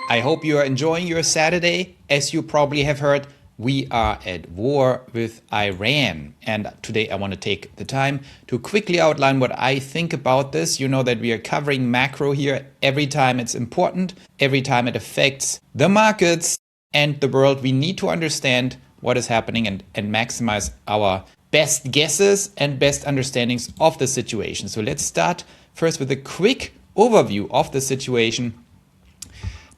I hope you are enjoying your Saturday. As you probably have heard, we are at war with Iran. And today I want to take the time to quickly outline what I think about this. You know that we are covering macro here every time it's important, every time it affects the markets and the world. We need to understand what is happening and maximize our best guesses and best understandings of the situation. So let's start first with a quick overview of the situation.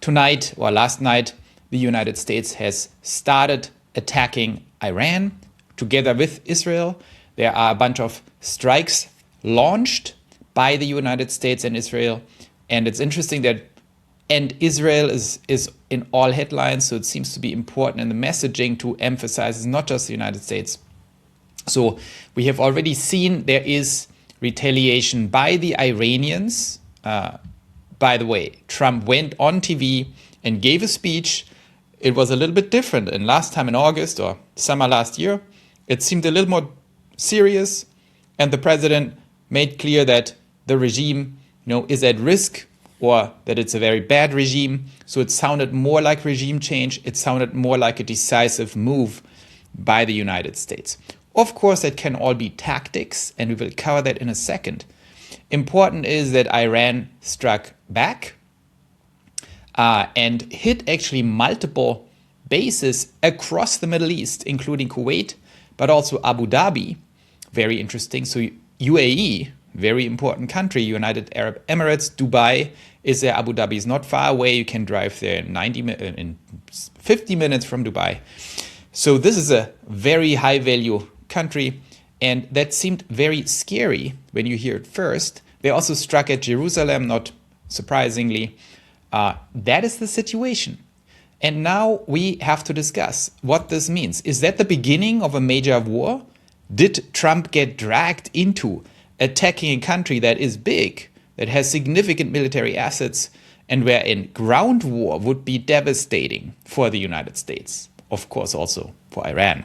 Tonight or last night, the United States has started attacking Iran together with Israel. There are a bunch of strikes launched by the United States and Israel. And it's interesting that Israel is in all headlines. So it seems to be important in the messaging to emphasize it's not just the United States. So we have already seen there is retaliation by the Iranians. By the way, Trump went on TV and gave a speech. It was a little bit different. And last time in August or summer last year, it seemed a little more serious. And the president made clear that the regime, is at risk or that it's a very bad regime. So it sounded more like regime change. It sounded more like a decisive move by the United States. Of course, that can all be tactics, and we will cover that in a second. Important is that Iran struck back and hit actually multiple bases across the Middle East, including Kuwait, but also Abu Dhabi. Very interesting. So UAE, very important country, United Arab Emirates. Dubai is there. Abu Dhabi is not far away. You can drive there in 50 minutes from Dubai. So this is a very high value country. And that seemed very scary when you hear it first. They also struck at Jerusalem, not surprisingly. That is the situation. And now we have to discuss what this means. Is that the beginning of a major war? Did Trump get dragged into attacking a country that is big, that has significant military assets, and where a ground war would be devastating for the United States? Of course, also for Iran.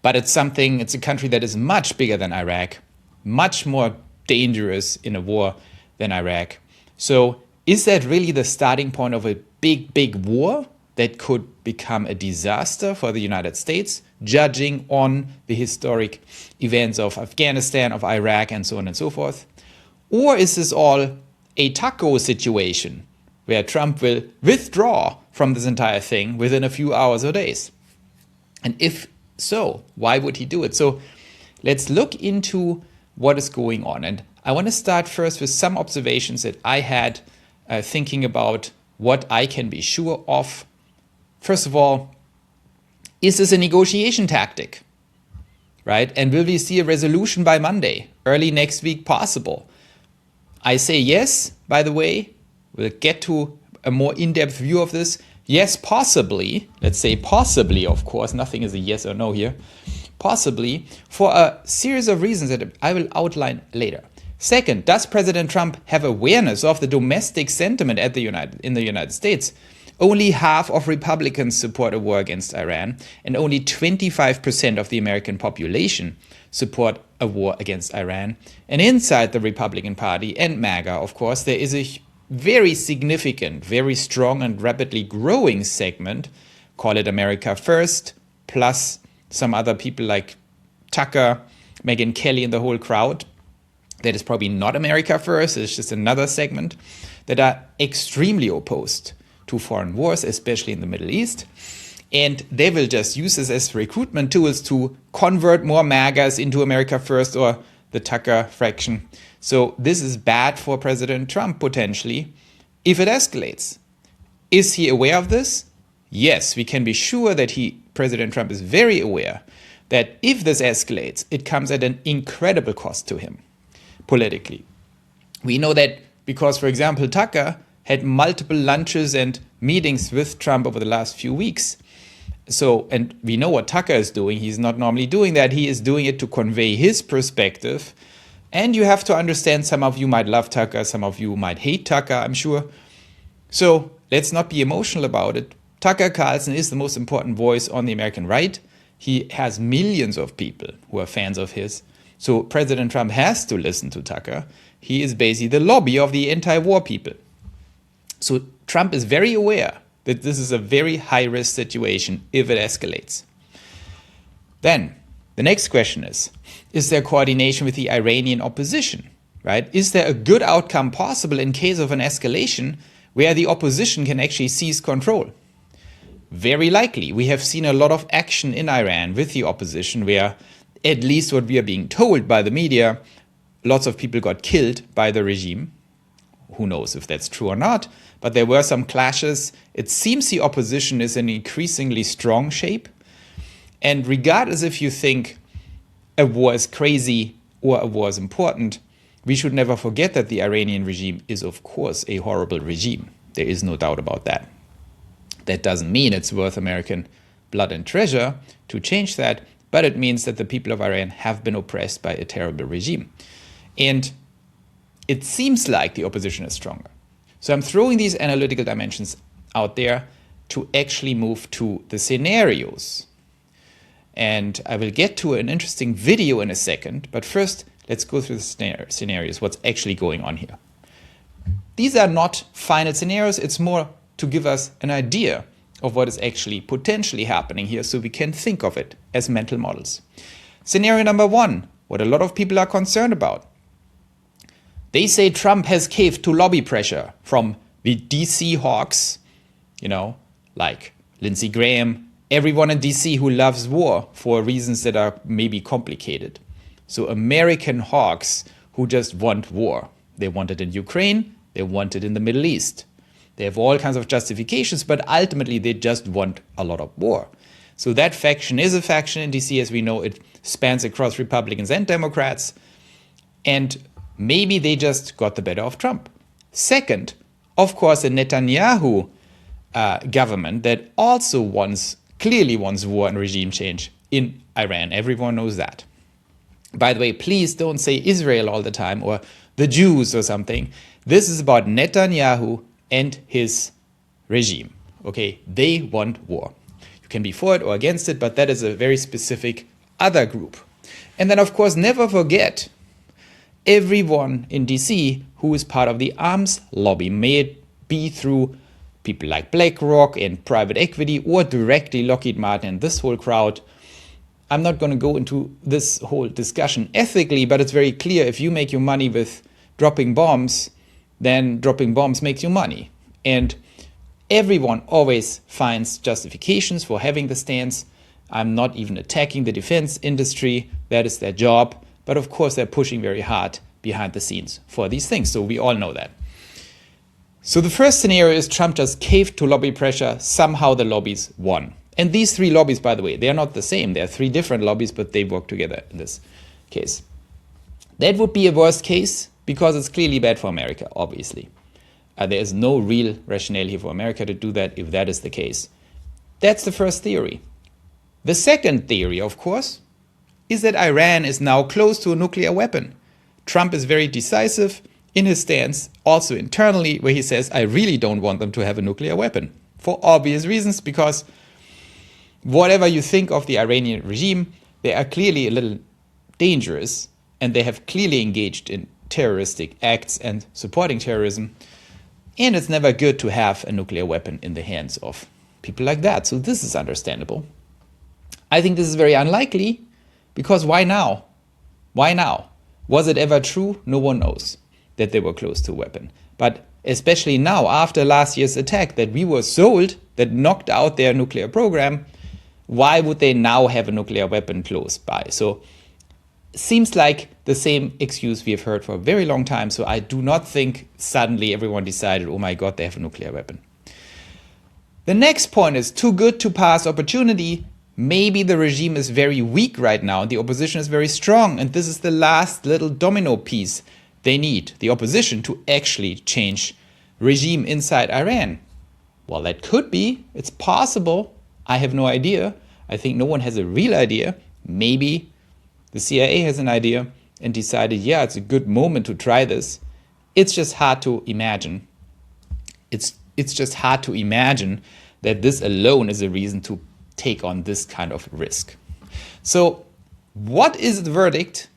But it's a country that is much bigger than Iraq, much more dangerous in a war than Iraq. So is that really the starting point of a big, big war that could become a disaster for the United States, judging on the historic events of Afghanistan, of Iraq, and so on and so forth? Or is this all a taco situation where Trump will withdraw from this entire thing within a few hours or days? And if so, why would he do it? So let's look into what is going on. And I want to start first with some observations that I had thinking about what I can be sure of. First of all, is this a negotiation tactic? Right? And will we see a resolution by Monday, early next week possible? I say yes, by the way. We'll get to a more in-depth view of this. Yes, possibly. Let's say possibly, of course. Nothing is a yes or no here. Possibly, for a series of reasons that I will outline later. Second, does President Trump have awareness of the domestic sentiment in the United States? Only half of Republicans support a war against Iran, and only 25% of the American population support a war against Iran. And inside the Republican Party and MAGA, of course, there is a very significant, very strong and rapidly growing segment, call it America First, plus some other people like Tucker, Megyn Kelly and the whole crowd. That is probably not America First, it's just another segment that are extremely opposed to foreign wars, especially in the Middle East. And they will just use this as recruitment tools to convert more MAGAs into America First or the Tucker fraction. So this is bad for President Trump, potentially, if it escalates. Is he aware of this? Yes, we can be sure that President Trump is very aware that if this escalates, it comes at an incredible cost to him, politically. We know that because, for example, Tucker had multiple lunches and meetings with Trump over the last few weeks. So, and we know what Tucker is doing. He's not normally doing that. He is doing it to convey his perspective. And you have to understand, some of you might love Tucker, some of you might hate Tucker, I'm sure. So let's not be emotional about it. Tucker Carlson is the most important voice on the American right. He has millions of people who are fans of his. So President Trump has to listen to Tucker. He is basically the lobby of the anti-war people. So Trump is very aware that this is a very high-risk situation if it escalates. Then the next question is there coordination with the Iranian opposition, right? Is there a good outcome possible in case of an escalation where the opposition can actually seize control? Very likely. We have seen a lot of action in Iran with the opposition where, at least what we are being told by the media, lots of people got killed by the regime. Who knows if that's true or not, but there were some clashes. It seems the opposition is in increasingly strong shape. And regardless if you think a war is crazy or a war is important, we should never forget that the Iranian regime is, of course, a horrible regime. There is no doubt about that. That doesn't mean it's worth American blood and treasure to change that, but it means that the people of Iran have been oppressed by a terrible regime. And it seems like the opposition is stronger. So I'm throwing these analytical dimensions out there to actually move to the scenarios. And I will get to an interesting video in a second, but first let's go through the scenarios, what's actually going on here. These are not final scenarios, it's more to give us an idea of what is actually potentially happening here so we can think of it as mental models. Scenario number one, what a lot of people are concerned about. They say Trump has caved to lobby pressure from the DC hawks, like Lindsey Graham, everyone in DC who loves war for reasons that are maybe complicated. So American hawks who just want war. They want it in Ukraine, they want it in the Middle East. They have all kinds of justifications, but ultimately they just want a lot of war. So that faction is a faction in DC, as we know. It spans across Republicans and Democrats. And maybe they just got the better of Trump. Second, of course, a Netanyahu government that also clearly wants war and regime change in Iran. Everyone knows that. By the way, please don't say Israel all the time or the Jews or something. This is about Netanyahu and his regime. Okay, they want war. You can be for it or against it, but that is a very specific other group. And then, of course, never forget everyone in DC who is part of the arms lobby, may it be through people like BlackRock and private equity or directly Lockheed Martin and this whole crowd. I'm not going to go into this whole discussion ethically, but it's very clear if you make your money with dropping bombs, then dropping bombs makes you money. And everyone always finds justifications for having the stance. I'm not even attacking the defense industry. That is their job. But of course, they're pushing very hard behind the scenes for these things. So we all know that. So the first scenario is Trump just caved to lobby pressure. Somehow the lobbies won. And these three lobbies, by the way, they are not the same. There are three different lobbies, but they work together in this case. That would be a worst case because it's clearly bad for America, obviously. There is no real rationale here for America to do that if that is the case. That's the first theory. The second theory, of course, is that Iran is now close to a nuclear weapon. Trump is very decisive in his stance, also internally, where he says, I really don't want them to have a nuclear weapon. For obvious reasons, because whatever you think of the Iranian regime, they are clearly a little dangerous, and they have clearly engaged in terroristic acts and supporting terrorism. And it's never good to have a nuclear weapon in the hands of people like that. So this is understandable. I think this is very unlikely, because why now? Why now? Was it ever true? No one knows that they were close to a weapon. But especially now, after last year's attack that we were sold, that knocked out their nuclear program, why would they now have a nuclear weapon close by? So seems like the same excuse we have heard for a very long time. So I do not think suddenly everyone decided, oh my God, they have a nuclear weapon. The next point is too good to pass opportunity. Maybe the regime is very weak right now and the opposition is very strong. And this is the last little domino piece they need, the opposition, to actually change regime inside Iran. Well, that could be. It's possible. I have no idea. I think no one has a real idea. Maybe the CIA has an idea and decided, yeah, it's a good moment to try this. It's just hard to imagine. It's just hard to imagine that this alone is a reason to take on this kind of risk. So what is the verdict?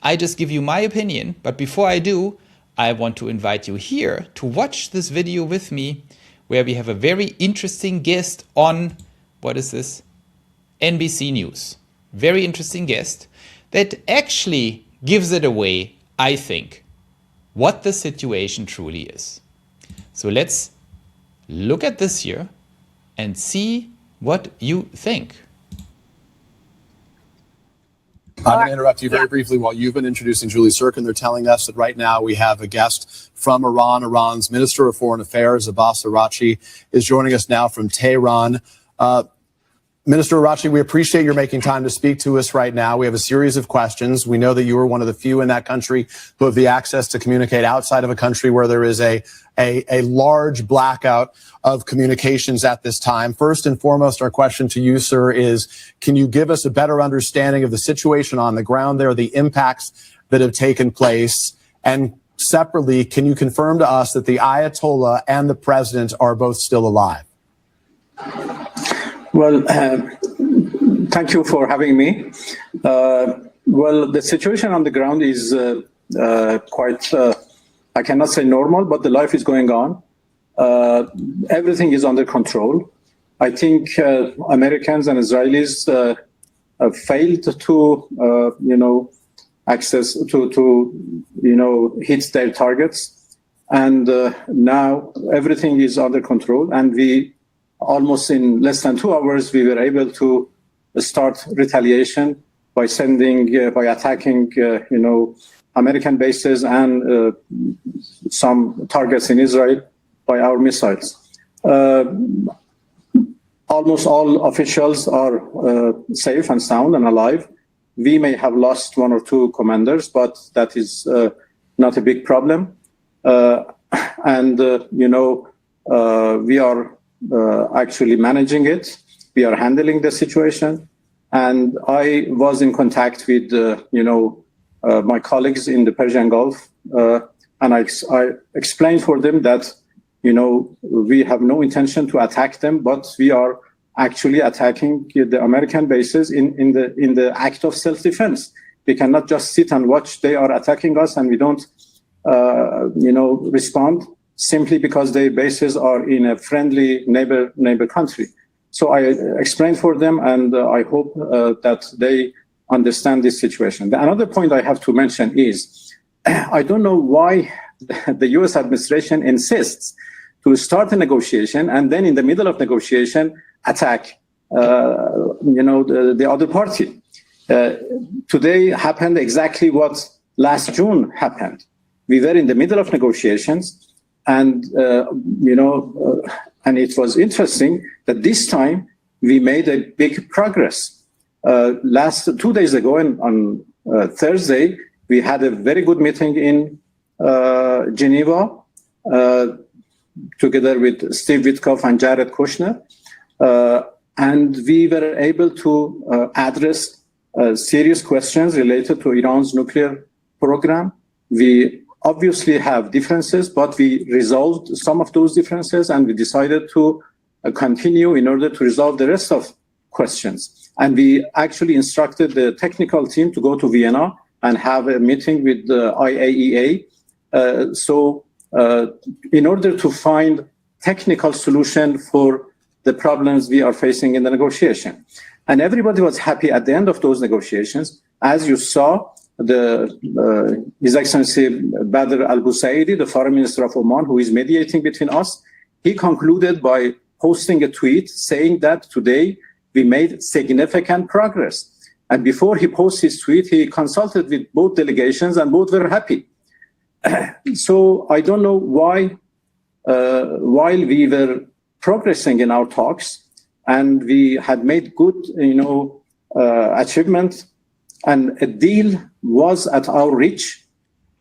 I just give you my opinion, but before I do, I want to invite you here to watch this video with me, where we have a very interesting guest on, what is this? NBC News. Very interesting guest that actually gives it away, I think, what the situation truly is. So let's look at this here and see what you think. I'm going to interrupt you very briefly while you've been introducing Julie Sirkin. They're telling us that right now we have a guest from Iran. Iran's Minister of Foreign Affairs, Abbas Araghchi, is joining us now from Tehran. Minister Araghchi, we appreciate your making time to speak to us right now. We have a series of questions. We know that you are one of the few in that country who have the access to communicate outside of a country where there is a large blackout of communications at this time. First and foremost, our question to you, sir, is can you give us a better understanding of the situation on the ground there, the impacts that have taken place? And separately, can you confirm to us that the Ayatollah and the president are both still alive? Well, thank you for having me. Well, the situation on the ground is quite, I cannot say normal, but the life is going on. Everything is under control. I think Americans and Israelis failed to, access to hit their targets. And now everything is under control. And we almost in less than 2 hours, we were able to start retaliation by attacking, American bases and some targets in Israel by our missiles. Almost all officials are safe and sound and alive. We may have lost 1 or 2 commanders, but that is not a big problem. We are actually managing it. We are handling the situation. And I was in contact with, my colleagues in the Persian Gulf. And I explained for them that, we have no intention to attack them, but we are actually attacking the American bases in the act of self-defense. We cannot just sit and watch they are attacking us and we don't, respond simply because their bases are in a friendly neighbor country. So I explained for them, and I hope that they understand this situation. Another point I have to mention is, I don't know why the U.S. administration insists to start a negotiation and then in the middle of negotiation attack, the other party. Today happened exactly what last June happened. We were in the middle of negotiations. And, and it was interesting that this time we made a big progress. 2 days ago on Thursday, we had a very good meeting in Geneva together with Steve Witkoff and Jared Kushner. And we were able to address serious questions related to Iran's nuclear program. We obviously have differences, but we resolved some of those differences and we decided to continue in order to resolve the rest of questions. And we actually instructed the technical team to go to Vienna and have a meeting with the IAEA. In order to find technical solution for the problems we are facing in the negotiation. And everybody was happy at the end of those negotiations. As you saw, His Excellency Badr al-Busaidi, the Foreign Minister of Oman, who is mediating between us, he concluded by posting a tweet saying that today we made significant progress. And before he posts his tweet, he consulted with both delegations and both were happy. So I don't know why, while we were progressing in our talks and we had made good, achievement and a deal was at our reach,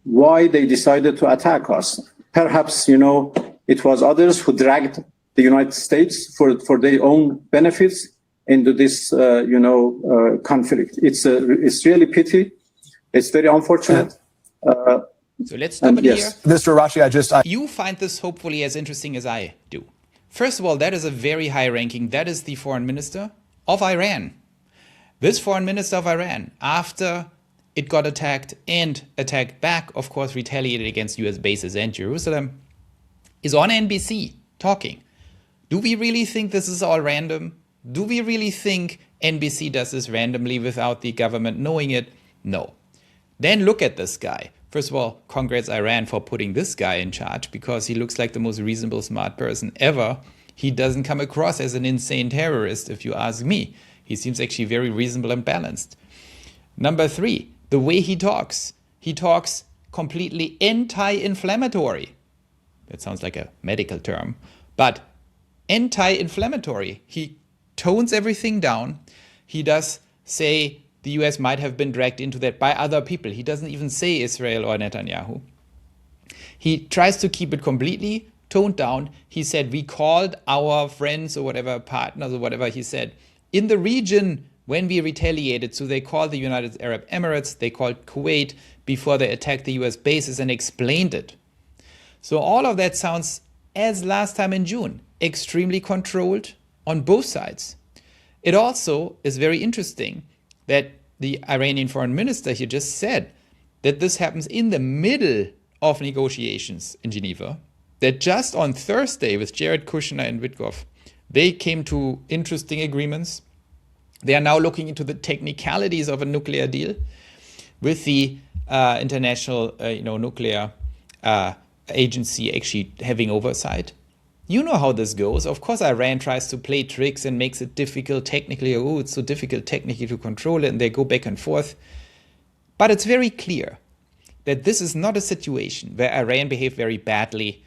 why they decided to attack us. Perhaps, it was others who dragged the United States for their own benefits into this, conflict. It's really pity. It's very unfortunate. So let's stop it here. Mr. Araghchi, You find this hopefully as interesting as I do. First of all, that is a very high ranking. That is the foreign minister of Iran. This foreign minister of Iran, after it got attacked and attacked back, of course, retaliated against US bases and Jerusalem, is on NBC talking. Do we really think this is all random? Do we really think NBC does this randomly without the government knowing it? No. Then look at this guy. First of all, congrats Iran for putting this guy in charge, because he looks like the most reasonable, smart person ever. He doesn't come across as an insane terrorist, if you ask me. He seems actually very reasonable and balanced. Number 3, the way he talks. He talks completely anti-inflammatory. That sounds like a medical term, but anti-inflammatory. He tones everything down. He does say the US might have been dragged into that by other people. He doesn't even say Israel or Netanyahu. He tries to keep it completely toned down. He said, we called our friends or whatever, partners or whatever he said, in the region when we retaliated. So they called the United Arab Emirates, they called Kuwait before they attacked the US bases and explained it. So all of that sounds, as last time in June, extremely controlled on both sides. It also is very interesting that the Iranian foreign minister here just said that this happens in the middle of negotiations in Geneva, that just on Thursday with Jared Kushner and Witkoff, they came to interesting agreements. They are now looking into the technicalities of a nuclear deal with the international nuclear agency actually having oversight. You know how this goes. Of course, Iran tries to play tricks and makes it difficult technically. Oh, it's so difficult technically to control it, and they go back and forth. But it's very clear that this is not a situation where Iran behaved very badly.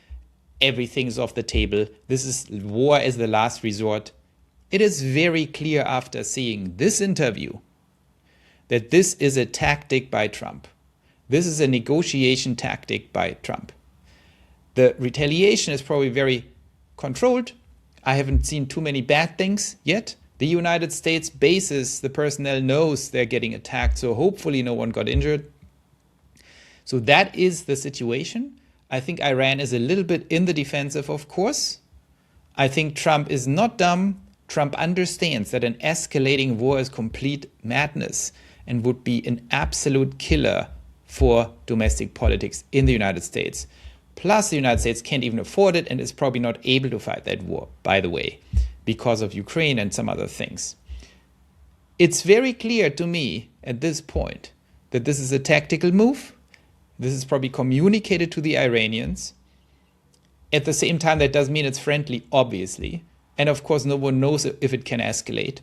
Everything is off the table. This is war as the last resort. It is very clear after seeing this interview that this is a tactic by Trump. This is a negotiation tactic by Trump. The retaliation is probably very controlled. I haven't seen too many bad things yet. The United States bases, the personnel knows they're getting attacked, so hopefully no one got injured. So that is the situation. I think Iran is a little bit in the defensive, of course. I think Trump is not dumb. Trump understands that an escalating war is complete madness and would be an absolute killer for domestic politics in the United States. Plus, the United States can't even afford it and is probably not able to fight that war, by the way, because of Ukraine and some other things. It's very clear to me at this point that this is a tactical move. This is probably communicated to the Iranians. At the same time, that doesn't mean it's friendly, obviously. And of course, no one knows if it can escalate.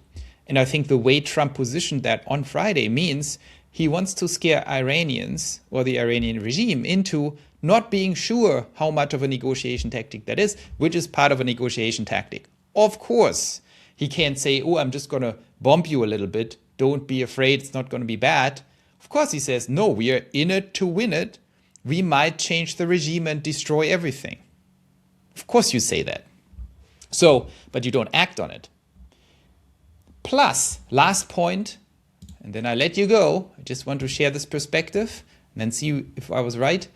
And I think the way Trump positioned that on Friday means he wants to scare Iranians or the Iranian regime into not being sure how much of a negotiation tactic that is, which is part of a negotiation tactic. Of course, he can't say, oh, I'm just going to bomb you a little bit. Don't be afraid. It's not going to be bad. Of course, he says, no, we are in it to win it. We might change the regime and destroy everything. Of course you say that. So, but you don't act on it. Plus, last point, and then I let you go. I just want to share this perspective and then see if I was right.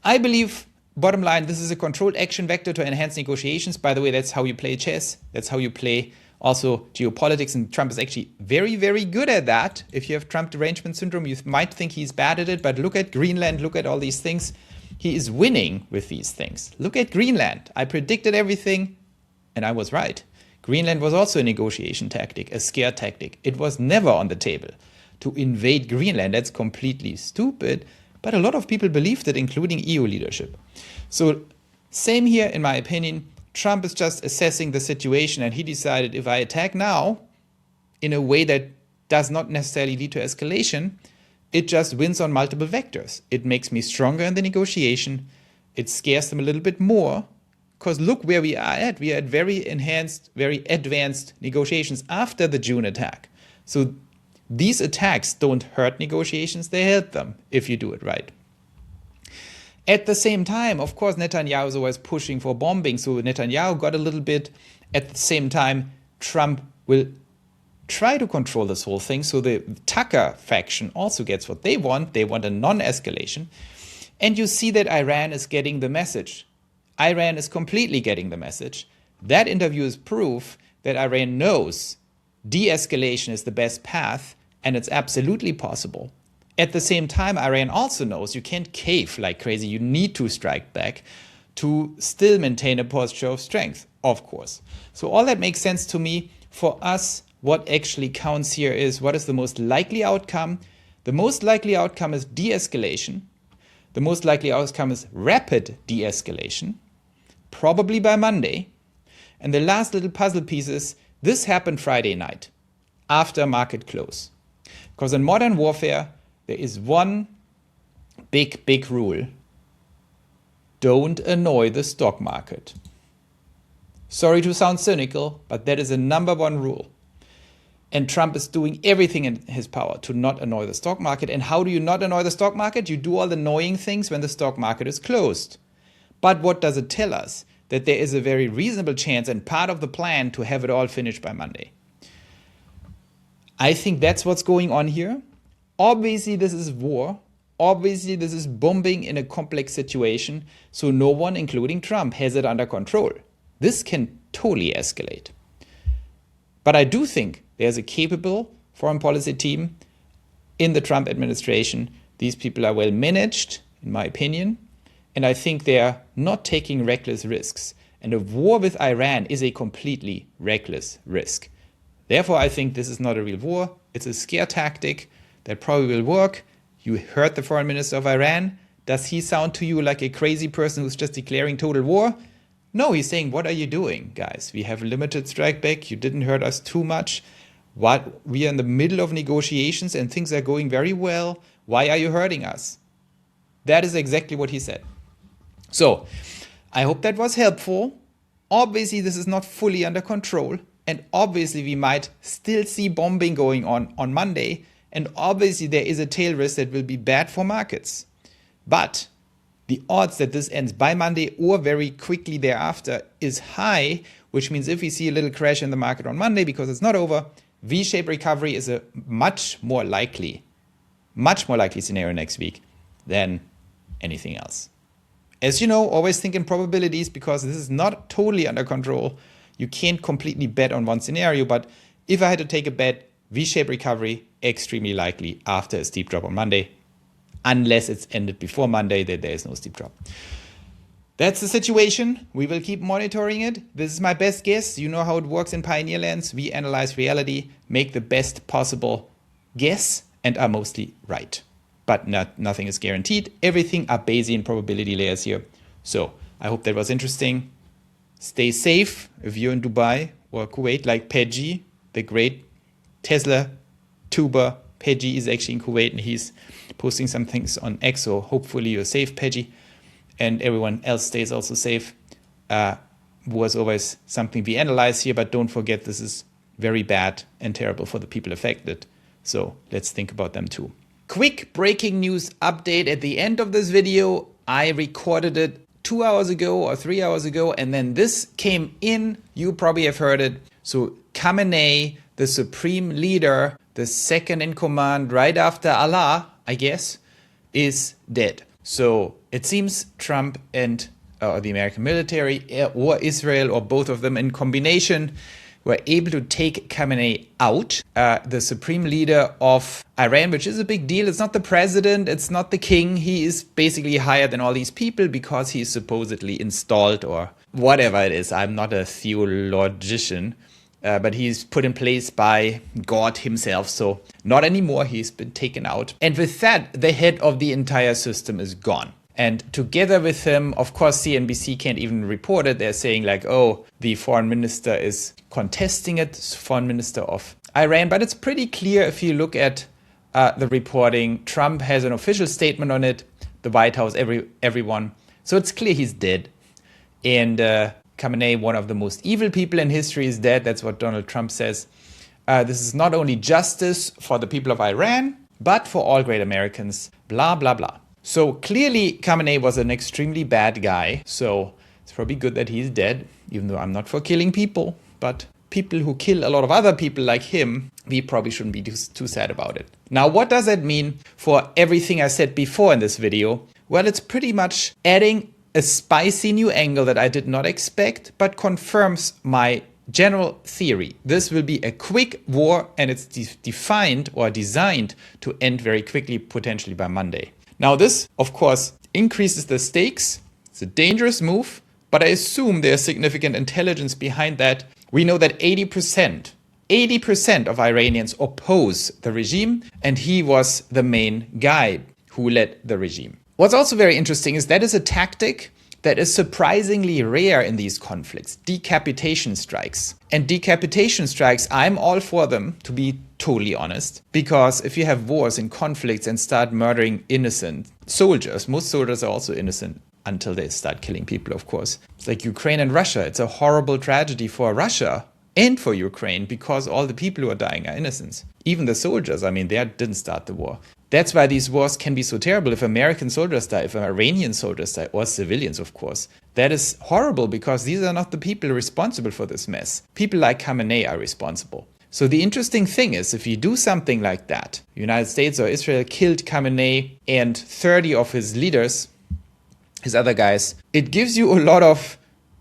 I believe, bottom line, this is a controlled action vector to enhance negotiations. By the way, that's how you play chess. That's how you play also geopolitics. And Trump is actually very, very good at that. If you have Trump derangement syndrome, you might think he's bad at it. But look at Greenland. Look at all these things. He is winning with these things. Look at Greenland. I predicted everything, and I was right. Greenland was also a negotiation tactic, a scare tactic. It was never on the table to invade Greenland. That's completely stupid. But a lot of people believed it, including EU leadership. So same here, in my opinion. Trump is just assessing the situation, and he decided if I attack now in a way that does not necessarily lead to escalation, it just wins on multiple vectors. It makes me stronger in the negotiation. It scares them a little bit more, because look where we are at. We are at very enhanced, very advanced negotiations after the June attack. So these attacks don't hurt negotiations, they help them if you do it right. At the same time, of course, Netanyahu is always pushing for bombing, so Netanyahu got a little bit. At the same time, Trump will try to control this whole thing, so the Tucker faction also gets what they want. They want a non-escalation. And you see that Iran is getting the message. Iran is completely getting the message. That interview is proof that Iran knows de-escalation is the best path, And it's absolutely possible. At the same time, Iran also knows you can't cave like crazy. You need to strike back to still maintain a posture of strength, of course. So all that makes sense to me. For us, what actually counts here is what is the most likely outcome. The most likely outcome is de-escalation. The most likely outcome is rapid de-escalation, probably by Monday. And the last little puzzle piece is this happened Friday night after market close. Because in modern warfare, there is one big rule. Don't annoy the stock market. Sorry to sound cynical, but that is a number one rule. And Trump is doing everything in his power to not annoy the stock market. And how do you not annoy the stock market? You do all the annoying things when the stock market is closed. But what does it tell us? That there is a very reasonable chance and part of the plan to have it all finished by Monday. I think that's what's going on here. Obviously, this is war. Obviously, this is bombing in a complex situation. So no one, including Trump, has it under control. This can totally escalate. But I do think there's a capable foreign policy team in the Trump administration. These people are well managed, in my opinion. And I think they are not taking reckless risks. And a war with Iran is a completely reckless risk. Therefore, I think this is not a real war. It's a scare tactic that probably will work. You heard the foreign minister of Iran. Does he sound to you like a crazy person who's just declaring total war? No, he's saying, what are you doing, guys? We have limited strike back. You didn't hurt us too much. What? We are in the middle of negotiations and things are going very well. Why are you hurting us? That is exactly what he said. So I hope that was helpful. Obviously, this is not fully under control. And obviously, we might still see bombing going on Monday. And obviously, there is a tail risk that will be bad for markets. But the odds that this ends by Monday or very quickly thereafter is high, which means if we see a little crash in the market on Monday because it's not over, V-shaped recovery is a much more likely scenario next week than anything else. As you know, always think in probabilities because this is not totally under control. You can't completely bet on one scenario, but if I had to take a bet, V-shaped recovery, extremely likely after a steep drop on Monday, unless it's ended before Monday, that there is no steep drop. That's the situation. We will keep monitoring it. This is my best guess. You know how it works in Pioneer Lands. We analyze reality, make the best possible guess, and are mostly right. But nothing is guaranteed. Everything are Bayesian probability layers here. So I hope that was interesting. Stay safe if you're in Dubai or Kuwait, like Peggy, the great Tesla tuber. Peggy is actually in Kuwait and he's posting some things on X. So hopefully you're safe, Peggy, and everyone else stays also safe. Was always something we analyze here, but don't forget this is very bad and terrible for the people affected. So let's think about them too. Quick breaking news update at the end of this video. I recorded it 2 hours ago or 3 hours ago, and then this came in. You probably have heard it. So Khamenei, the supreme leader, the second in command right after Allah, I guess, is dead. So it seems Trump and the American military or Israel or both of them in combination were able to take Khamenei out, the supreme leader of Iran, which is a big deal. It's not the president, it's not the king. He is basically higher than all these people because he's supposedly installed or whatever it is. I'm not a theologian, but he's put in place by God himself. So not anymore, he's been taken out. And with that, the head of the entire system is gone. And together with him, of course, CNBC can't even report it. They're saying like, oh, the foreign minister is contesting it, foreign minister of Iran. But it's pretty clear if you look at the reporting. Trump has an official statement on it, the White House, everyone. So it's clear he's dead. And Khamenei, one of the most evil people in history, is dead. That's what Donald Trump says. This is not only justice for the people of Iran, but for all great Americans, blah, blah, blah. So clearly Khamenei was an extremely bad guy. So it's probably good that he's dead, even though I'm not for killing people. But people who kill a lot of other people like him, we probably shouldn't be too sad about it. Now, what does that mean for everything I said before in this video? Well, it's pretty much adding a spicy new angle that I did not expect, but confirms my general theory. This will be a quick war, and it's defined or designed to end very quickly, potentially by Monday. Now this, of course, increases the stakes. It's a dangerous move, but I assume there's significant intelligence behind that. We know that 80% of Iranians oppose the regime, and he was the main guy who led the regime. What's also very interesting is that is a tactic that is surprisingly rare in these conflicts, decapitation strikes. And decapitation strikes, I'm all for them, to be totally honest, because if you have wars and conflicts and start murdering innocent soldiers, most soldiers are also innocent until they start killing people, of course. It's like Ukraine and Russia. It's a horrible tragedy for Russia and for Ukraine because all the people who are dying are innocents. Even the soldiers, I mean, they didn't start the war. That's why these wars can be so terrible. If American soldiers die, if Iranian soldiers die, or civilians, of course, that is horrible because these are not the people responsible for this mess. People like Khamenei are responsible. So the interesting thing is, if you do something like that, United States or Israel killed Khamenei and 30 of his leaders, his other guys, it gives you a lot of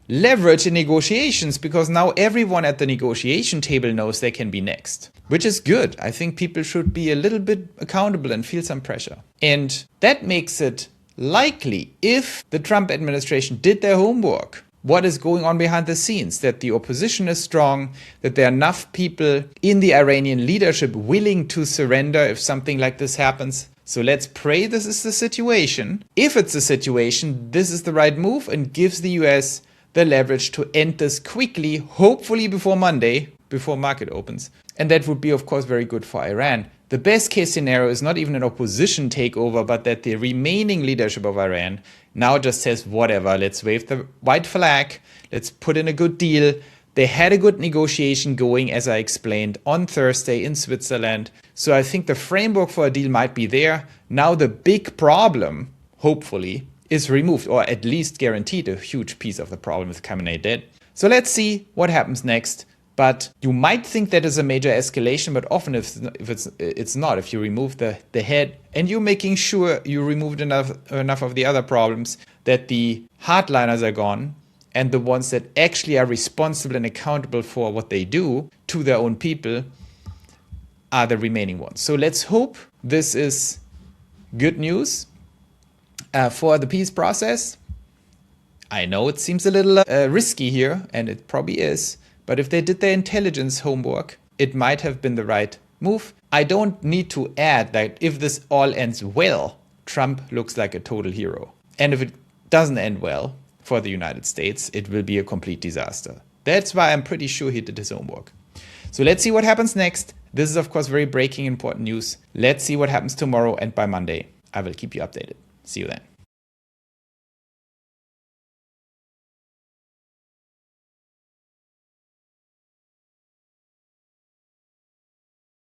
leverage in negotiations because now everyone at the negotiation table knows they can be next, which is good. I think people should be a little bit accountable and feel some pressure. And that makes it likely, if the Trump administration did their homework, what is going on behind the scenes, that the opposition is strong, that there are enough people in the Iranian leadership willing to surrender if something like this happens. So let's pray this is the situation. If it's the situation, this is the right move and gives the US the leverage to end this quickly, hopefully before Monday, before market opens. And that would be, of course, very good for Iran. The best case scenario is not even an opposition takeover, but that the remaining leadership of Iran now just says, whatever, let's wave the white flag, let's put in a good deal. They had a good negotiation going, as I explained, on Thursday in Switzerland. So I think the framework for a deal might be there. Now the big problem, hopefully, is removed, or at least guaranteed a huge piece of the problem with Khamenei dead. So let's see what happens next. But you might think that is a major escalation, but often it's not. If you remove the head and you're making sure you removed enough of the other problems, that the hardliners are gone and the ones that actually are responsible and accountable for what they do to their own people are the remaining ones. So let's hope this is good news for the peace process. I know it seems a little risky here, and it probably is, but if they did their intelligence homework, it might have been the right move. I don't need to add that if this all ends well, Trump looks like a total hero. And if it doesn't end well for the United States, it will be a complete disaster. That's why I'm pretty sure he did his homework. So let's see what happens next. This is, of course, very breaking important news. Let's see what happens tomorrow, and by Monday, I will keep you updated. See you then.